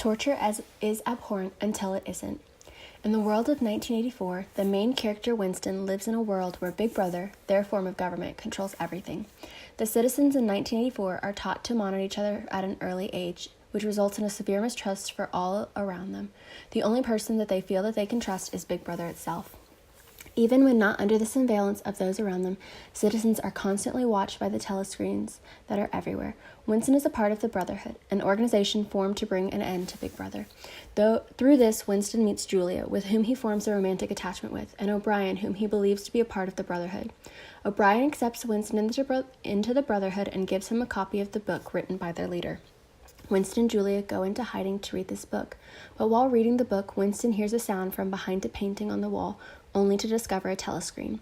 Torture is abhorrent until it isn't. In the world of 1984, the main character Winston lives in a world where Big Brother, their form of government, controls everything. The citizens in 1984 are taught to monitor each other at an early age, which results in a severe mistrust for all around them. The only person that they feel that they can trust is Big Brother itself. Even when not under the surveillance of those around them, citizens are constantly watched by the telescreens that are everywhere. Winston is a part of the Brotherhood, an organization formed to bring an end to Big Brother. Through this, Winston meets Julia, with whom he forms a romantic attachment with, and O'Brien, whom he believes to be a part of the Brotherhood. O'Brien accepts Winston into the Brotherhood and gives him a copy of the book written by their leader. Winston and Julia go into hiding to read this book, but while reading the book, Winston hears a sound from behind a painting on the wall, only to discover a telescreen.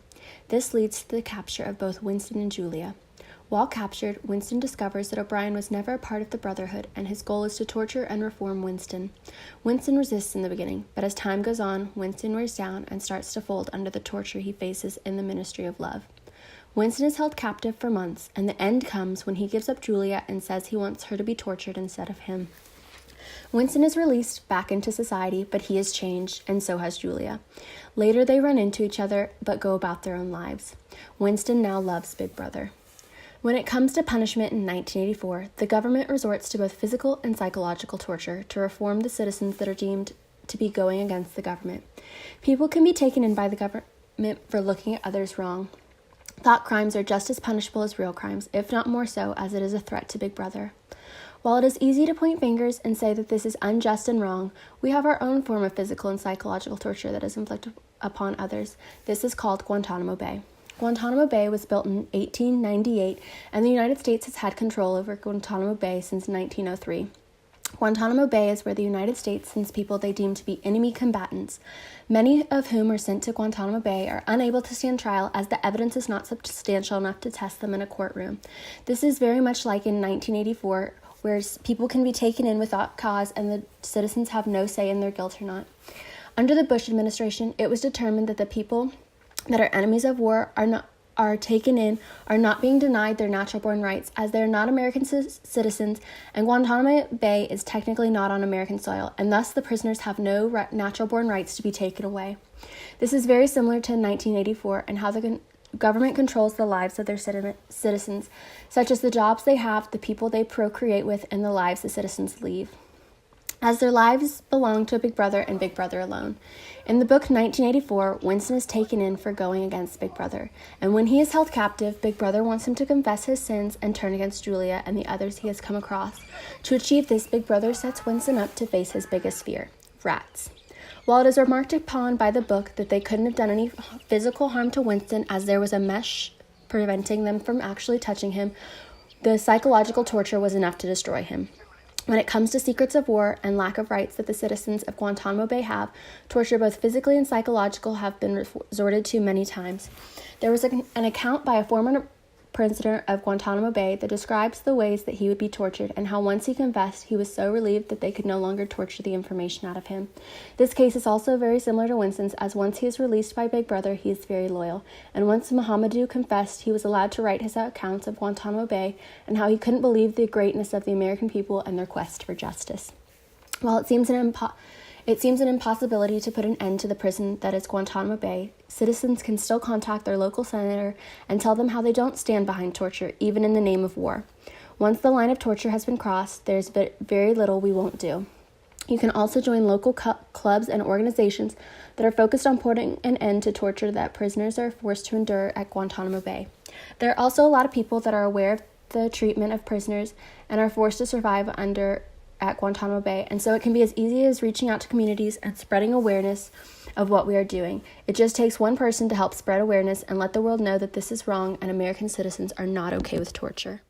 This leads to the capture of both Winston and Julia. While captured, Winston discovers that O'Brien was never a part of the Brotherhood, and his goal is to torture and reform Winston. Winston resists in the beginning, but as time goes on, Winston wears down and starts to fold under the torture he faces in the Ministry of Love. Winston is held captive for months, and the end comes when he gives up Julia and says he wants her to be tortured instead of him. Winston is released back into society, but he has changed, and so has Julia. Later, they run into each other, but go about their own lives. Winston now loves Big Brother. When it comes to punishment in 1984, the government resorts to both physical and psychological torture to reform the citizens that are deemed to be going against the government. People can be taken in by the government for looking at others wrong. Thought crimes are just as punishable as real crimes, if not more so, as it is a threat to Big Brother. While it is easy to point fingers and say that this is unjust and wrong, we have our own form of physical and psychological torture that is inflicted upon others. This is called Guantanamo Bay. Guantanamo Bay was built in 1898, and the United States has had control over Guantanamo Bay since 1903. Guantanamo Bay is where the United States sends people they deem to be enemy combatants. Many of whom are sent to Guantanamo Bay are unable to stand trial as the evidence is not substantial enough to test them in a courtroom. This is very much like in 1984, where people can be taken in without cause and the citizens have no say in their guilt or not. Under the Bush administration, it was determined that the people that are enemies of war are taken in are not being denied their natural-born rights, as they are not American citizens, and Guantanamo Bay is technically not on American soil, and thus the prisoners have no natural-born rights to be taken away. This is very similar to 1984 and how the government controls the lives of their citizens, such as the jobs they have, the people they procreate with, and the lives the citizens lead, as their lives belong to Big Brother and Big Brother alone. In the book 1984, Winston is taken in for going against Big Brother, and when he is held captive, Big Brother wants him to confess his sins and turn against Julia and the others he has come across. To achieve this, Big Brother sets Winston up to face his biggest fear: rats. While it is remarked upon by the book that they couldn't have done any physical harm to Winston as there was a mesh preventing them from actually touching him, the psychological torture was enough to destroy him. When it comes to secrets of war and lack of rights that the citizens of Guantanamo Bay have, torture both physically and psychological have been resorted to many times. There was an account by a former prisoner of Guantanamo Bay that describes the ways that he would be tortured and how once he confessed, he was so relieved that they could no longer torture the information out of him. This case is also very similar to Winston's, as once he is released by Big Brother, he is very loyal. And once Mohamedou confessed, he was allowed to write his accounts of Guantanamo Bay and how he couldn't believe the greatness of the American people and their quest for justice. While it seems an impossibility to put an end to the prison that is Guantanamo Bay, citizens can still contact their local senator and tell them how they don't stand behind torture, even in the name of war. Once the line of torture has been crossed, there's very little we won't do. You can also join local clubs and organizations that are focused on putting an end to torture that prisoners are forced to endure at Guantanamo Bay. There are also a lot of people that are aware of the treatment of prisoners and are forced to survive at Guantanamo Bay, and so it can be as easy as reaching out to communities and spreading awareness of what we are doing. It just takes one person to help spread awareness and let the world know that this is wrong and American citizens are not okay with torture.